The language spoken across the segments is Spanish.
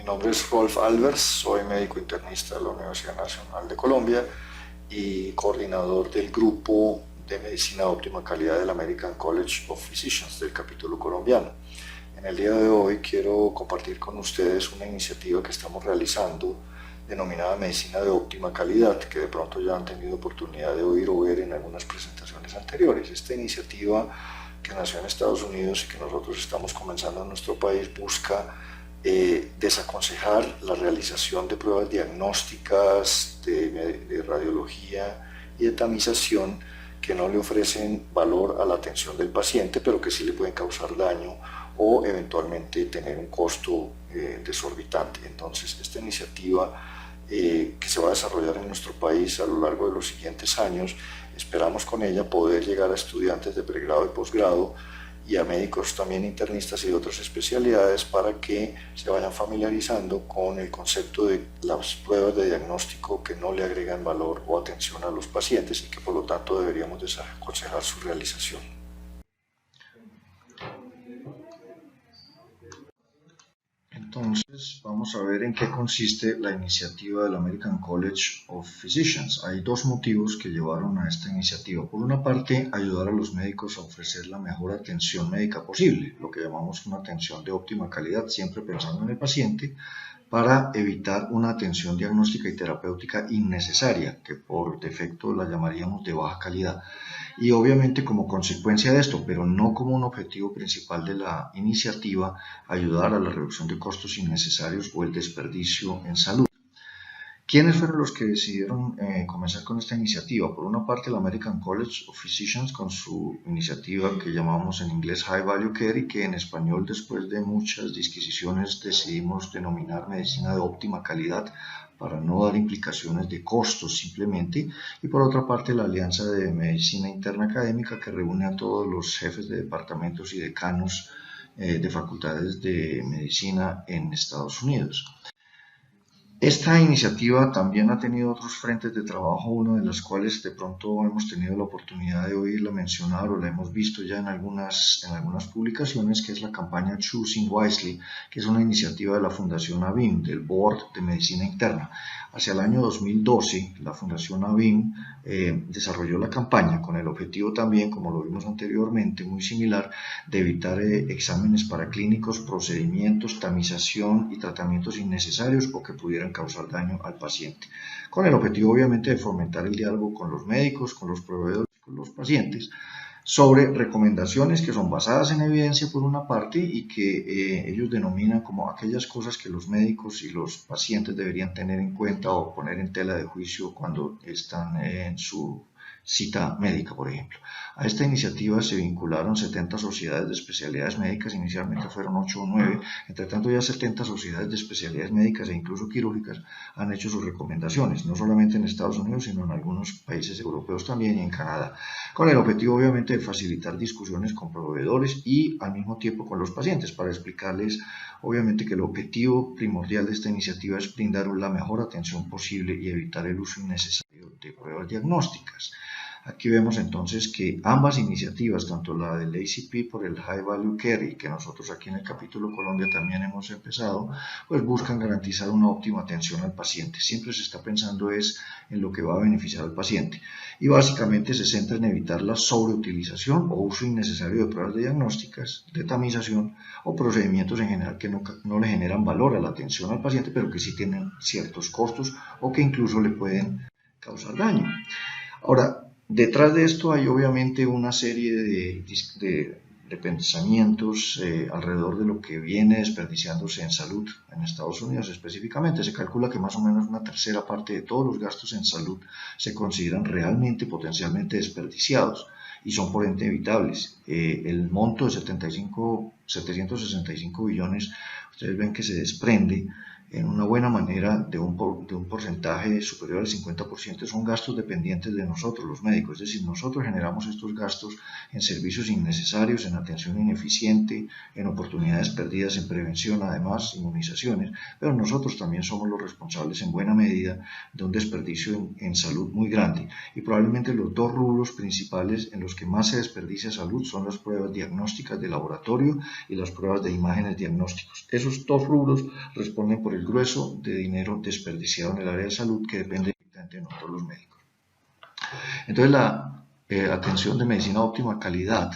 nombre es Rolf Albers, soy médico internista de la Universidad Nacional de Colombia y coordinador del grupo de medicina de óptima calidad del American College of Physicians del capítulo colombiano. En el día de hoy quiero compartir con ustedes una iniciativa que estamos realizando denominada medicina de óptima calidad, que de pronto ya han tenido oportunidad de oír o ver en algunas presentaciones anteriores. Esta iniciativa, que nació en Estados Unidos y que nosotros estamos comenzando en nuestro país, busca desaconsejar la realización de pruebas diagnósticas, de radiología y de tamización que no le ofrecen valor a la atención del paciente, pero que sí le pueden causar daño o eventualmente tener un costo desorbitante. Entonces, esta iniciativa que se va a desarrollar en nuestro país a lo largo de los siguientes años, esperamos con ella poder llegar a estudiantes de pregrado y posgrado y a médicos también internistas y de otras especialidades para que se vayan familiarizando con el concepto de las pruebas de diagnóstico que no le agregan valor o atención a los pacientes y que por lo tanto deberíamos desaconsejar su realización. Entonces, vamos a ver en qué consiste la iniciativa del American College of Physicians. Hay dos motivos que llevaron a esta iniciativa. Por una parte, ayudar a los médicos a ofrecer la mejor atención médica posible, lo que llamamos una atención de óptima calidad, siempre pensando en el paciente, para evitar una atención diagnóstica y terapéutica innecesaria, que por defecto la llamaríamos de baja calidad. Y obviamente como consecuencia de esto, pero no como un objetivo principal de la iniciativa, ayudar a la reducción de costos innecesarios o el desperdicio en salud. ¿Quiénes fueron los que decidieron comenzar con esta iniciativa? Por una parte, el American College of Physicians con su iniciativa que llamamos en inglés High Value Care y que en español, después de muchas disquisiciones, decidimos denominar medicina de óptima calidad para no dar implicaciones de costos simplemente. Y por otra parte, la Alianza de Medicina Interna Académica, que reúne a todos los jefes de departamentos y decanos de facultades de medicina en Estados Unidos. Esta iniciativa también ha tenido otros frentes de trabajo, uno de los cuales de pronto hemos tenido la oportunidad de oírla mencionar o la hemos visto ya en algunas publicaciones, que es la campaña Choosing Wisely, que es una iniciativa de la Fundación ABIM, del Board de Medicina Interna. Hacia el año 2012, la Fundación ABIM desarrolló la campaña con el objetivo también, como lo vimos anteriormente, muy similar, de evitar exámenes paraclínicos, procedimientos, tamización y tratamientos innecesarios o que pudieran causar daño al paciente, con el objetivo obviamente de fomentar el diálogo con los médicos, con los proveedores, con los pacientes, sobre recomendaciones que son basadas en evidencia por una parte y que ellos denominan como aquellas cosas que los médicos y los pacientes deberían tener en cuenta o poner en tela de juicio cuando están en su cita médica, por ejemplo. A esta iniciativa se vincularon 70 sociedades de especialidades médicas, inicialmente fueron 8 o 9, entre tanto ya 70 sociedades de especialidades médicas e incluso quirúrgicas han hecho sus recomendaciones, no solamente en Estados Unidos, sino en algunos países europeos también y en Canadá, con el objetivo obviamente de facilitar discusiones con proveedores y al mismo tiempo con los pacientes, para explicarles obviamente que el objetivo primordial de esta iniciativa es brindar la mejor atención posible y evitar el uso innecesario de pruebas diagnósticas. Aquí vemos entonces que ambas iniciativas, tanto la del ACP por el High Value Care y que nosotros aquí en el capítulo Colombia también hemos empezado, pues buscan garantizar una óptima atención al paciente. Siempre se está pensando en lo que va a beneficiar al paciente y básicamente se centra en evitar la sobreutilización o uso innecesario de pruebas diagnósticas, de tamización o procedimientos en general que no le generan valor a la atención al paciente, pero que sí tienen ciertos costos o que incluso le pueden causar daño. Ahora, detrás de esto hay obviamente una serie de pensamientos alrededor de lo que viene desperdiciándose en salud en Estados Unidos específicamente. Se calcula que más o menos una tercera parte de todos los gastos en salud se consideran realmente potencialmente desperdiciados y son por ende evitables. El monto de 765 billones, ustedes ven que se desprende en una buena manera de un porcentaje superior al 50%, son gastos dependientes de nosotros, los médicos. Es decir, nosotros generamos estos gastos en servicios innecesarios, en atención ineficiente, en oportunidades perdidas en prevención, además, inmunizaciones, pero nosotros también somos los responsables en buena medida de un desperdicio en salud muy grande. Y probablemente los dos rubros principales en los que más se desperdicia salud son las pruebas diagnósticas de laboratorio y las pruebas de imágenes diagnósticos. Esos esos dos rubros responden por el grueso de dinero desperdiciado en el área de salud que depende directamente de nosotros los médicos. Entonces la atención de medicina óptima calidad,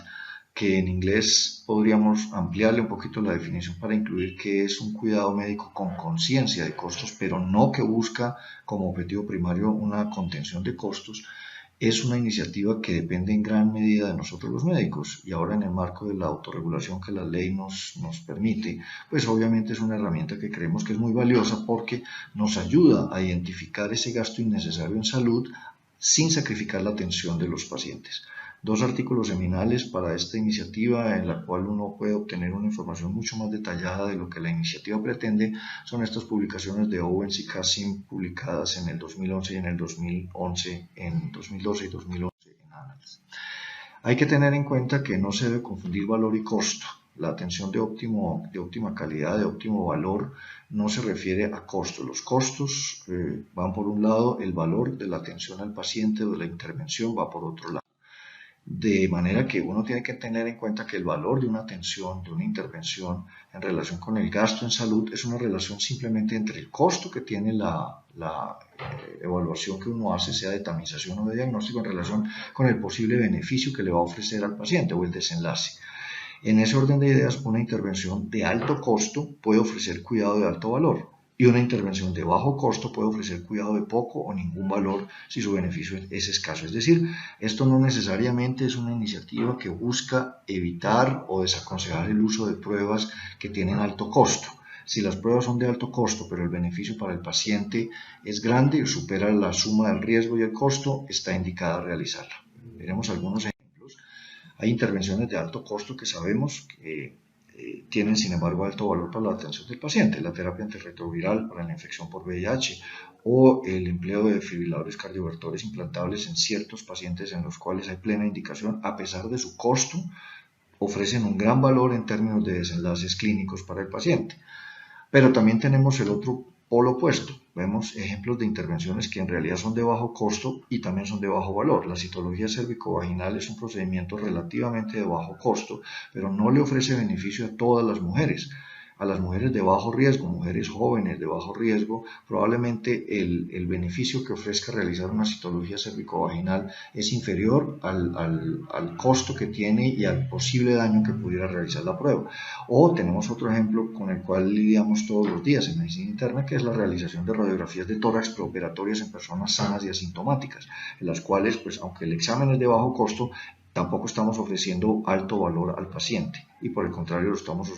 que en inglés podríamos ampliarle un poquito la definición para incluir que es un cuidado médico con conciencia de costos, pero no que busca como objetivo primario una contención de costos, es una iniciativa que depende en gran medida de nosotros los médicos, y ahora en el marco de la autorregulación que la ley nos permite, pues obviamente es una herramienta que creemos que es muy valiosa porque nos ayuda a identificar ese gasto innecesario en salud sin sacrificar la atención de los pacientes. Dos artículos seminales para esta iniciativa en la cual uno puede obtener una información mucho más detallada de lo que la iniciativa pretende son estas publicaciones de Owens y Cassim publicadas en el 2011 y en el 2012 y 2011 en Annals. Hay que tener en cuenta que no se debe confundir valor y costo. La atención de óptima calidad, de óptimo valor, no se refiere a costo. Los costos van por un lado, el valor de la atención al paciente o de la intervención va por otro lado. De manera que uno tiene que tener en cuenta que el valor de una atención, de una intervención en relación con el gasto en salud es una relación simplemente entre el costo que tiene la evaluación que uno hace, sea de tamización o de diagnóstico, en relación con el posible beneficio que le va a ofrecer al paciente o el desenlace. En ese orden de ideas, una intervención de alto costo puede ofrecer cuidado de alto valor y una intervención de bajo costo puede ofrecer cuidado de poco o ningún valor si su beneficio es escaso. Es decir, esto no necesariamente es una iniciativa que busca evitar o desaconsejar el uso de pruebas que tienen alto costo. Si las pruebas son de alto costo, pero el beneficio para el paciente es grande y supera la suma del riesgo y el costo, está indicada realizarla. Veremos algunos ejemplos. Hay intervenciones de alto costo que sabemos que tienen sin embargo alto valor para la atención del paciente, la terapia antirretroviral para la infección por VIH o el empleo de desfibriladores cardiovertores implantables en ciertos pacientes en los cuales hay plena indicación, a pesar de su costo, ofrecen un gran valor en términos de desenlaces clínicos para el paciente. Pero también tenemos el otro polo opuesto. Vemos ejemplos de intervenciones que en realidad son de bajo costo y también son de bajo valor. La citología cérvico-vaginal es un procedimiento relativamente de bajo costo, pero no le ofrece beneficio a todas las mujeres. A las mujeres de bajo riesgo, mujeres jóvenes de bajo riesgo, probablemente el beneficio que ofrezca realizar una citología cérvico-vaginal es inferior al costo que tiene y al posible daño que pudiera realizar la prueba. O tenemos otro ejemplo con el cual lidiamos todos los días en medicina interna, que es la realización de radiografías de tórax preoperatorias en personas sanas y asintomáticas, en las cuales, pues, aunque el examen es de bajo costo, tampoco estamos ofreciendo alto valor al paciente y por el contrario lo estamos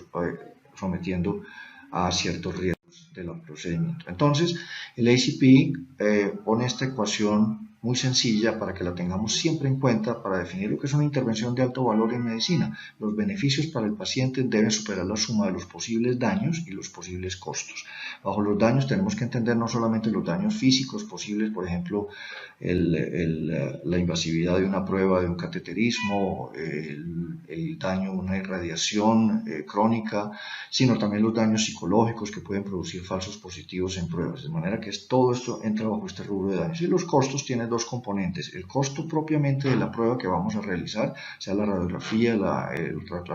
sometiendo a ciertos riesgos del procedimiento. Entonces, el ACP pone esta ecuación muy sencilla para que la tengamos siempre en cuenta para definir lo que es una intervención de alto valor en medicina. Los beneficios para el paciente deben superar la suma de los posibles daños y los posibles costos. Bajo los daños tenemos que entender no solamente los daños físicos posibles, por ejemplo, la invasividad de una prueba de un cateterismo, el daño de una irradiación crónica, sino también los daños psicológicos que pueden producir falsos positivos en pruebas. De manera que todo esto entra bajo este rubro de daños. Y los costos tienen dos componentes: el costo propiamente de la prueba que vamos a realizar, sea la radiografía, la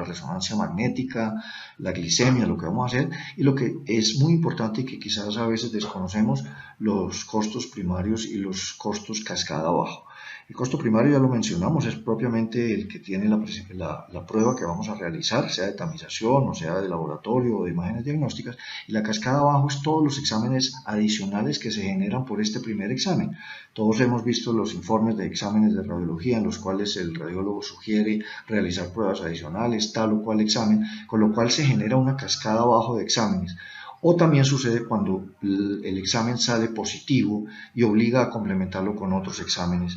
resonancia magnética, la glicemia, lo que vamos a hacer, y lo que es muy importante y que quizás a veces desconocemos, los costos primarios y los costos cascada abajo. El costo primario ya lo mencionamos, es propiamente el que tiene la prueba que vamos a realizar, sea de tamización o sea de laboratorio o de imágenes diagnósticas, y la cascada abajo es todos los exámenes adicionales que se generan por este primer examen. Todos hemos visto los informes de exámenes de radiología en los cuales el radiólogo sugiere realizar pruebas adicionales, tal o cual examen, con lo cual se genera una cascada abajo de exámenes. O también sucede cuando el examen sale positivo y obliga a complementarlo con otros exámenes.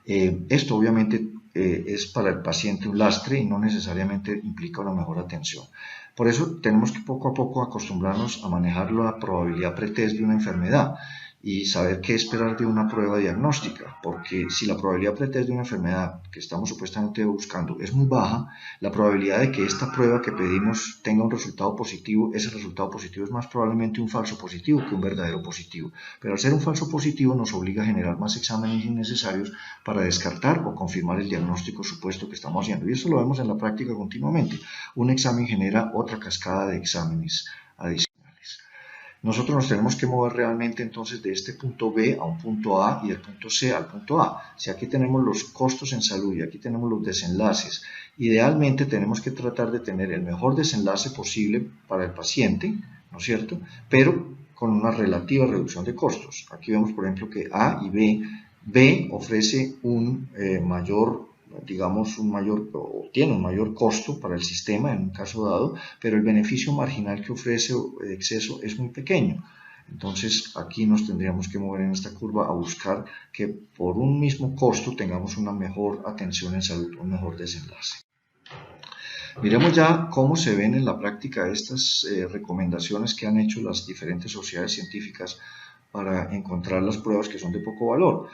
Esto obviamente es para el paciente un lastre y no necesariamente implica una mejor atención. Por eso tenemos que poco a poco acostumbrarnos a manejar la probabilidad pretest de una enfermedad y saber qué esperar de una prueba diagnóstica, porque si la probabilidad pretest de una enfermedad que estamos supuestamente buscando es muy baja, la probabilidad de que esta prueba que pedimos tenga un resultado positivo, ese resultado positivo es más probablemente un falso positivo que un verdadero positivo. Pero al ser un falso positivo nos obliga a generar más exámenes innecesarios para descartar o confirmar el diagnóstico supuesto que estamos haciendo. Y eso lo vemos en la práctica continuamente. Un examen genera otra cascada de exámenes adicionales. Nosotros nos tenemos que mover realmente entonces de este punto B a un punto A y del punto C al punto A. Si aquí tenemos los costos en salud y aquí tenemos los desenlaces, idealmente tenemos que tratar de tener el mejor desenlace posible para el paciente, ¿no es cierto? Pero con una relativa reducción de costos. Aquí vemos, por ejemplo, que A y B ofrece un mayor, digamos, tiene un mayor costo para el sistema en un caso dado, pero el beneficio marginal que ofrece de exceso es muy pequeño. Entonces aquí nos tendríamos que mover en esta curva a buscar que por un mismo costo tengamos una mejor atención en salud, un mejor desenlace. Miremos ya cómo se ven en la práctica estas recomendaciones que han hecho las diferentes sociedades científicas para encontrar las pruebas que son de poco valor.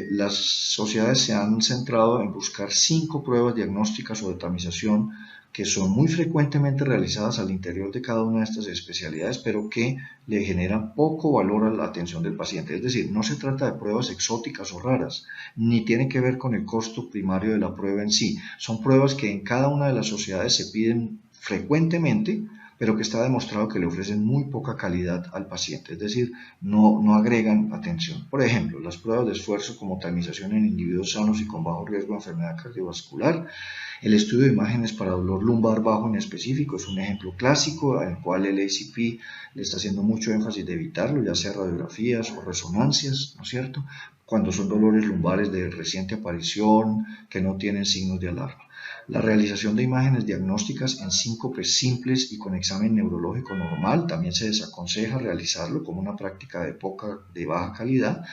Las sociedades se han centrado en buscar 5 pruebas diagnósticas o de tamización que son muy frecuentemente realizadas al interior de cada una de estas especialidades, pero que le generan poco valor a la atención del paciente. Es decir, no se trata de pruebas exóticas o raras, ni tiene que ver con el costo primario de la prueba en sí. Son pruebas que en cada una de las sociedades se piden frecuentemente, pero que está demostrado que le ofrecen muy poca calidad al paciente, es decir, no agregan atención. Por ejemplo, las pruebas de esfuerzo como tamización en individuos sanos y con bajo riesgo de enfermedad cardiovascular. El estudio de imágenes para dolor lumbar bajo en específico es un ejemplo clásico en el cual el ACP le está haciendo mucho énfasis de evitarlo, ya sea radiografías o resonancias, ¿no es cierto?, cuando son dolores lumbares de reciente aparición que no tienen signos de alarma. La realización de imágenes diagnósticas en síncopes simples y con examen neurológico normal también se desaconseja realizarlo como una práctica de baja calidad.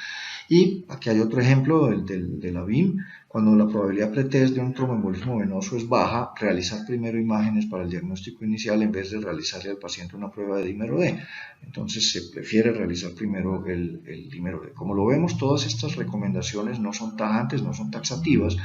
Y aquí hay otro ejemplo de la BIM. Cuando la probabilidad pretest de un tromboembolismo venoso es baja, realizar primero imágenes para el diagnóstico inicial en vez de realizarle al paciente una prueba de dímero D. Entonces se prefiere realizar primero el dímero D. Como lo vemos, todas estas recomendaciones no son tajantes, no son taxativas,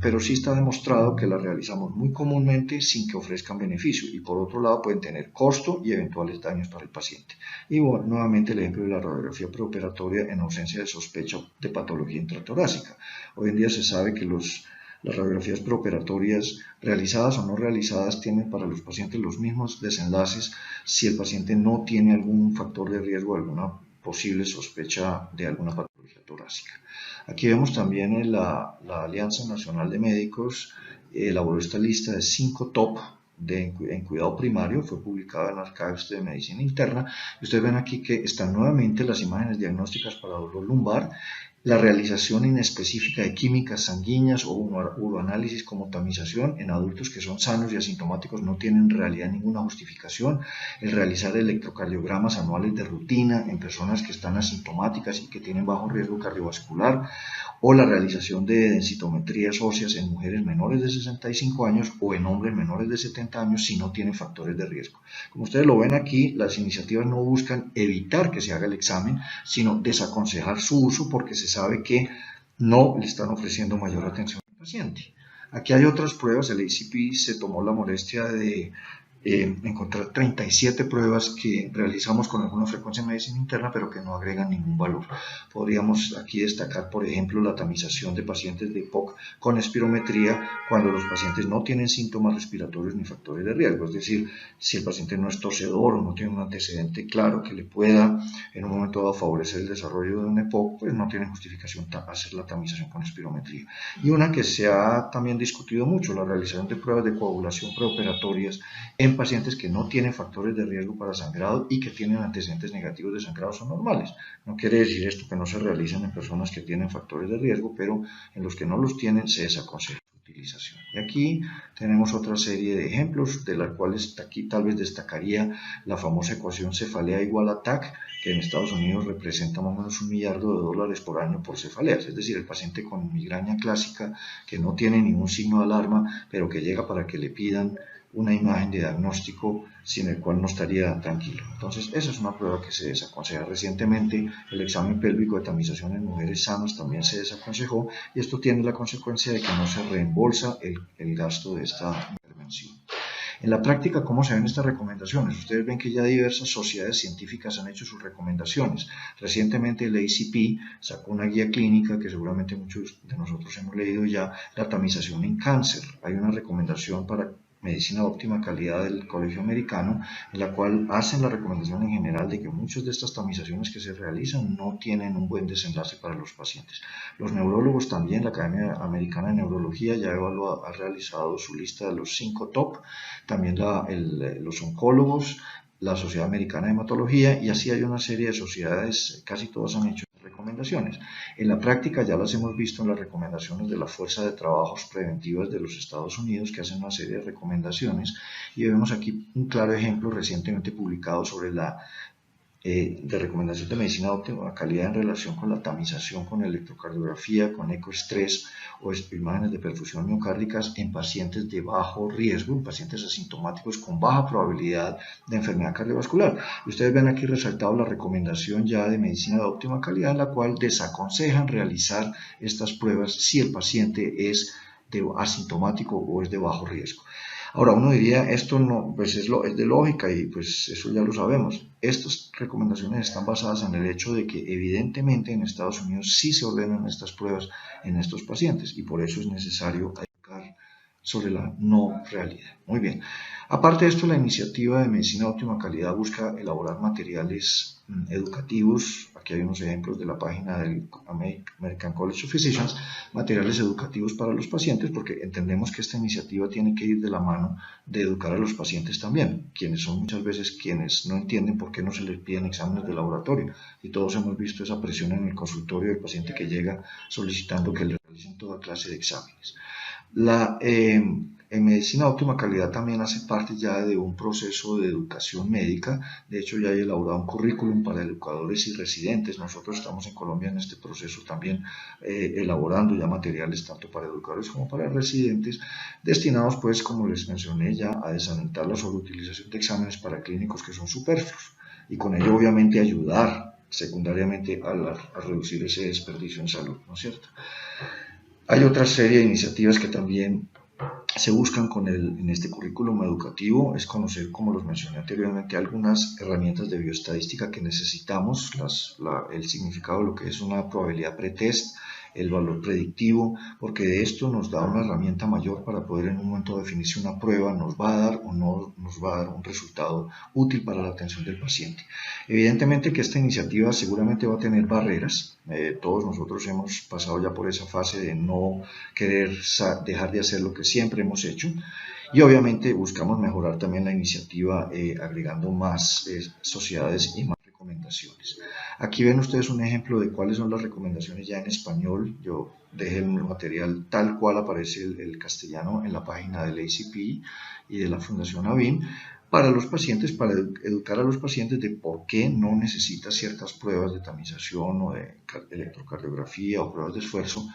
pero sí está demostrado que las realizamos muy comúnmente sin que ofrezcan beneficio y por otro lado pueden tener costo y eventuales daños para el paciente. Y bueno, nuevamente el ejemplo de la radiografía preoperatoria en ausencia de sospecha de patología intratorácica. Hoy en día se sabe que las radiografías preoperatorias realizadas o no realizadas tienen para los pacientes los mismos desenlaces si el paciente no tiene algún factor de riesgo, alguna posible sospecha de alguna patología torácica. Aquí vemos también la Alianza Nacional de Médicos elaboró esta lista de 5 top en cuidado primario, fue publicada en Archives de Medicina Interna, y ustedes ven aquí que están nuevamente las imágenes diagnósticas para dolor lumbar, la realización inespecífica de químicas sanguíneas o uroanálisis como tamización en adultos que son sanos y asintomáticos no tienen en realidad ninguna justificación, el realizar electrocardiogramas anuales de rutina en personas que están asintomáticas y que tienen bajo riesgo cardiovascular, o la realización de densitometrías óseas en mujeres menores de 65 años o en hombres menores de 70 años si no tienen factores de riesgo. Como ustedes lo ven aquí, las iniciativas no buscan evitar que se haga el examen, sino desaconsejar su uso porque se sabe que no le están ofreciendo mayor atención al paciente. Aquí hay otras pruebas, el ACP se tomó la molestia de encontrar 37 pruebas que realizamos con alguna frecuencia en medicina interna, pero que no agregan ningún valor. Podríamos aquí destacar, por ejemplo, la tamización de pacientes de EPOC con espirometría cuando los pacientes no tienen síntomas respiratorios ni factores de riesgo. Es decir, si el paciente no es tosedor o no tiene un antecedente claro que le pueda en un momento dado favorecer el desarrollo de un EPOC, pues no tiene justificación hacer la tamización con espirometría. Y una que se ha también discutido mucho, la realización de pruebas de coagulación preoperatorias en pacientes que no tienen factores de riesgo para sangrado y que tienen antecedentes negativos de sangrado son normales. No quiere decir esto que no se realicen en personas que tienen factores de riesgo, pero en los que no los tienen se desaconseja su utilización. Y aquí tenemos otra serie de ejemplos, de las cuales aquí tal vez destacaría la famosa ecuación cefalea igual a TAC, que en Estados Unidos representa más o menos $1 miliardo por año por cefaleas, es decir, el paciente con migraña clásica que no tiene ningún signo de alarma, pero que llega para que le pidan una imagen de diagnóstico sin el cual no estaría tranquilo. Entonces, esa es una prueba que se desaconseja. Recientemente, el examen pélvico de tamización en mujeres sanas también se desaconsejó y esto tiene la consecuencia de que no se reembolsa el gasto de esta intervención. En la práctica, ¿cómo se ven estas recomendaciones? Ustedes ven que ya diversas sociedades científicas han hecho sus recomendaciones. Recientemente el ACP sacó una guía clínica que seguramente muchos de nosotros hemos leído ya, la tamización en cáncer. Hay una recomendación para Medicina de Óptima Calidad del Colegio Americano, en la cual hacen la recomendación en general de que muchas de estas tamizaciones que se realizan no tienen un buen desenlace para los pacientes. Los neurólogos también, la Academia Americana de Neurología ya ha realizado su lista de los 5 top, también los oncólogos, la Sociedad Americana de Hematología, y así hay una serie de sociedades, casi todas han hecho recomendaciones. En la práctica ya las hemos visto en las recomendaciones de la Fuerza de Trabajos Preventivas de los Estados Unidos, que hacen una serie de recomendaciones, y vemos aquí un claro ejemplo recientemente publicado sobre de recomendación de medicina de óptima calidad en relación con la tamización con electrocardiografía, con ecoestrés o imágenes de perfusión miocárdicas en pacientes de bajo riesgo, en pacientes asintomáticos con baja probabilidad de enfermedad cardiovascular. Y ustedes ven aquí resaltado la recomendación ya de medicina de óptima calidad, en la cual desaconsejan realizar estas pruebas si el paciente es asintomático o es de bajo riesgo. Ahora uno diría, esto no, pues es de lógica y pues eso ya lo sabemos. Estas recomendaciones están basadas en el hecho de que evidentemente en Estados Unidos sí se ordenan estas pruebas en estos pacientes y por eso es necesario educar sobre la no realidad. Muy bien. Aparte de esto, la iniciativa de medicina de óptima calidad busca elaborar materiales educativos. Aquí hay unos ejemplos de la página del American College of Physicians, materiales educativos para los pacientes, porque entendemos que esta iniciativa tiene que ir de la mano de educar a los pacientes también, quienes son muchas veces quienes no entienden por qué no se les piden exámenes de laboratorio. Y todos hemos visto esa presión en el consultorio del paciente que llega solicitando que le realicen toda clase de exámenes. En medicina de óptima calidad también hace parte ya de un proceso de educación médica. De hecho, ya he elaborado un currículum para educadores y residentes. Nosotros estamos en Colombia en este proceso también elaborando ya materiales tanto para educadores como para residentes, destinados, pues, como les mencioné ya, a desalentar la sobreutilización de exámenes para clínicos que son superfluos y con ello obviamente ayudar secundariamente a reducir ese desperdicio en salud, ¿no es cierto? Hay otra serie de iniciativas que también se buscan en este currículum educativo, es conocer, como los mencioné anteriormente, algunas herramientas de bioestadística que necesitamos, el significado de lo que es una probabilidad pretest, el valor predictivo, porque de esto nos da una herramienta mayor para poder en un momento definir si una prueba nos va a dar o no nos va a dar un resultado útil para la atención del paciente. Evidentemente que esta iniciativa seguramente va a tener barreras. Todos nosotros hemos pasado ya por esa fase de no querer dejar de hacer lo que siempre hemos hecho, y obviamente buscamos mejorar también la iniciativa agregando más sociedades y más recomendaciones. Aquí ven ustedes un ejemplo de cuáles son las recomendaciones ya en español. Yo dejé el material tal cual aparece el castellano en la página del ACP y de la Fundación AVIM, para los pacientes, para educar a los pacientes de por qué no necesita ciertas pruebas de tamización o de electrocardiografía o pruebas de esfuerzo,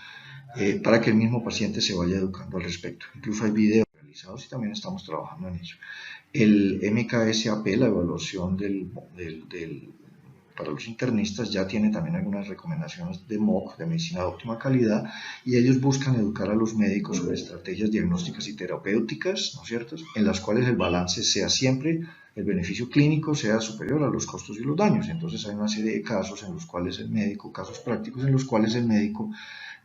para que el mismo paciente se vaya educando al respecto. Incluso hay videos realizados y también estamos trabajando en ello. El MKSAP, la evaluación para los internistas, ya tiene también algunas recomendaciones de MOOC, de medicina de óptima calidad, y ellos buscan educar a los médicos sobre estrategias diagnósticas y terapéuticas, ¿no es cierto?, en las cuales el balance sea siempre, el beneficio clínico sea superior a los costos y los daños. Entonces hay una serie de casos en los cuales el médico, casos prácticos en los cuales el médico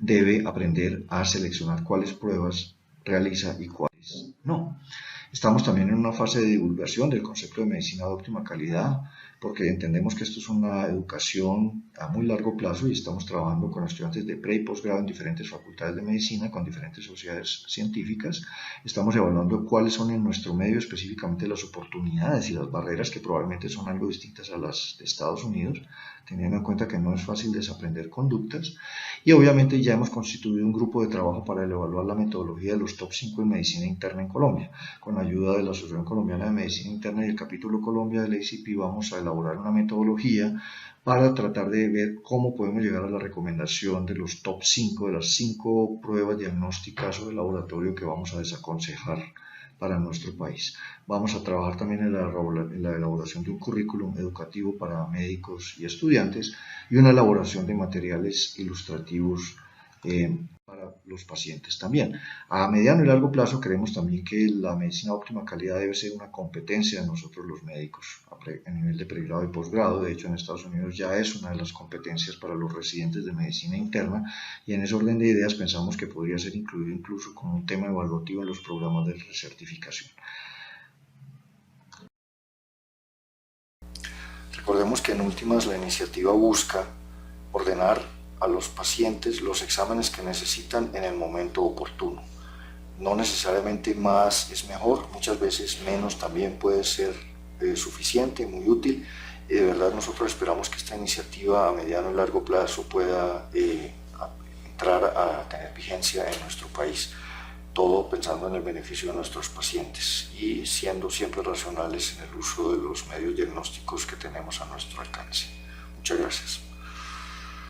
debe aprender a seleccionar cuáles pruebas realiza y cuáles no. Estamos también en una fase de divulgación del concepto de medicina de óptima calidad, porque entendemos que esto es una educación a muy largo plazo y estamos trabajando con estudiantes de pre y posgrado en diferentes facultades de medicina, con diferentes sociedades científicas. Estamos evaluando cuáles son en nuestro medio específicamente las oportunidades y las barreras, que probablemente son algo distintas a las de Estados Unidos, teniendo en cuenta que no es fácil desaprender conductas. Y obviamente ya hemos constituido un grupo de trabajo para evaluar la metodología de los top 5 en medicina interna en Colombia. Con ayuda de la Asociación Colombiana de Medicina Interna y el capítulo Colombia del ACP vamos a elaborar una metodología para tratar de ver cómo podemos llegar a la recomendación de los top 5, de las 5 pruebas diagnósticas o de laboratorio que vamos a desaconsejar para nuestro país. Vamos a trabajar también en la elaboración de un currículum educativo para médicos y estudiantes y una elaboración de materiales ilustrativos para para los pacientes también. A mediano y largo plazo creemos también que la medicina de óptima calidad debe ser una competencia de nosotros los médicos a nivel de pregrado y posgrado. De hecho, en Estados Unidos ya es una de las competencias para los residentes de medicina interna, y en ese orden de ideas pensamos que podría ser incluido incluso como un tema evaluativo en los programas de recertificación. Recordemos que en últimas la iniciativa busca ordenar a los pacientes los exámenes que necesitan en el momento oportuno. No necesariamente más es mejor, muchas veces menos también puede ser suficiente, muy útil. Y de verdad nosotros esperamos que esta iniciativa a mediano y largo plazo pueda entrar a tener vigencia en nuestro país. Todo pensando en el beneficio de nuestros pacientes y siendo siempre racionales en el uso de los medios diagnósticos que tenemos a nuestro alcance. Muchas gracias.